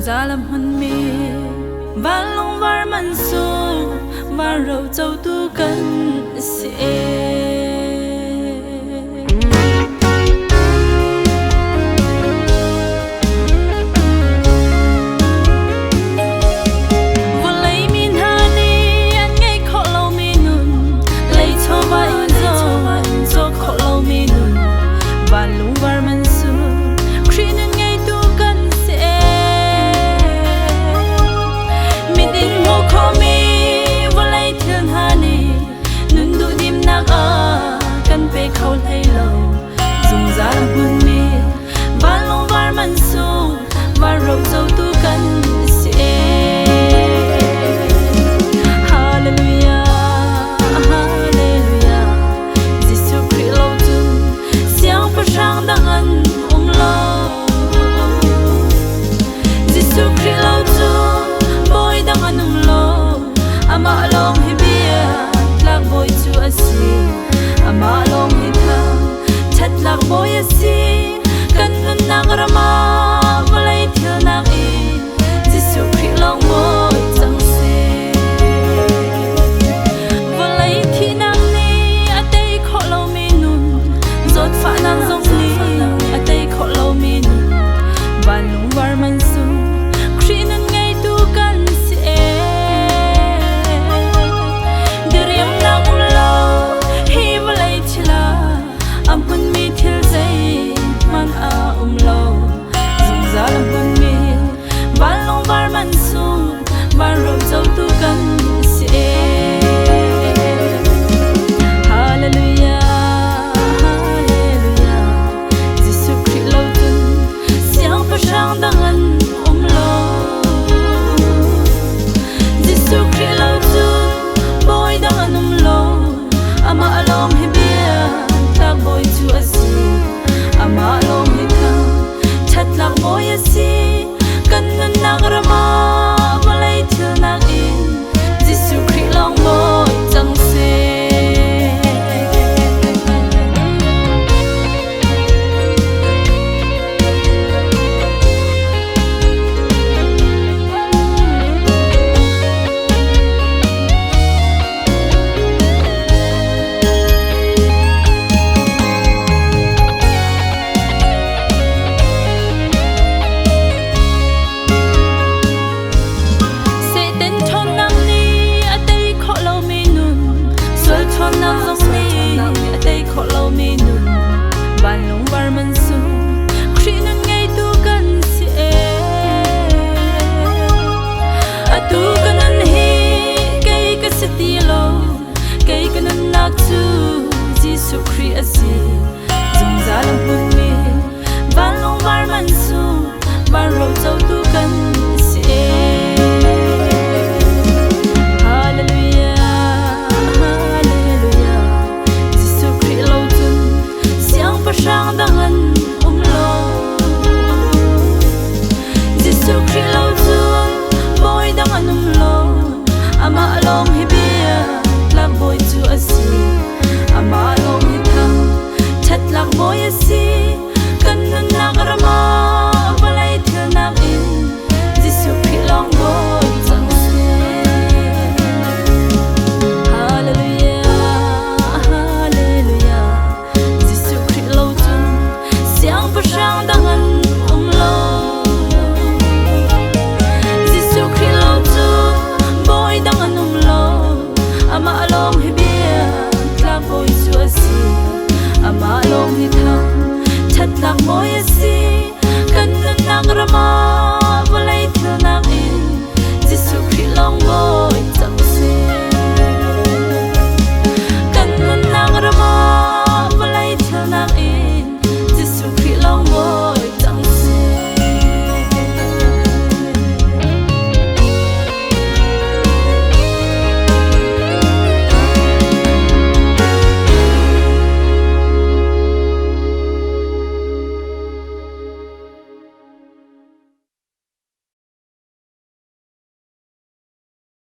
ra làm hôn mê và lòng var man su và râu châu tu cần sẽ khâu thấy lâu dùng ra làm hôn mê và lòng var man su và râu dâu tu cần sẽ Hallelujah Hallelujah Giêsu Christ lâu dun xiang phát sáng đang ăn lâu Giêsu Christ lâu dun boy đang ăn lâu ama long hi bia lạc boy chu asi ama long thật lạc bôi asi cần ngân nang rama valay thiêu nang in Giêsu Christ long bôi chẳng se valay thi nang ni atay kho lâu mi nun zot pha nang zong ni atay kho lâu mi nun van lung var man su Christ nun ngay tu kan se deriang nang lo hi valay chila am hun mi thil zai man a lo dùng ra làm hun mi van long var man su van râu dâu tu cần sẽ Hallelujah Hallelujah Giêsu Christ lâu dun xiang phát sáng đang ăn lo Giêsu Christ lâu dun boy đang ăn lo ama long hi bia lạc boy chu asi ama long hi thang chat lạc boy asi kan ngân nang rama valay thiêu nang in Giêsu Christ long boy chẳng se Giêsu Christ asi dùng ra làm hôn mê van long var man su van râu dâu tu cần sẽ Hallelujah Hallelujah Giêsu Christ lâu dun xiang phát sáng đang ăn lo Giêsu Christ lâu dun boy đang ăn lo ama long hi bia lạc boy chu asi ama long hi thang chat lạc boy asi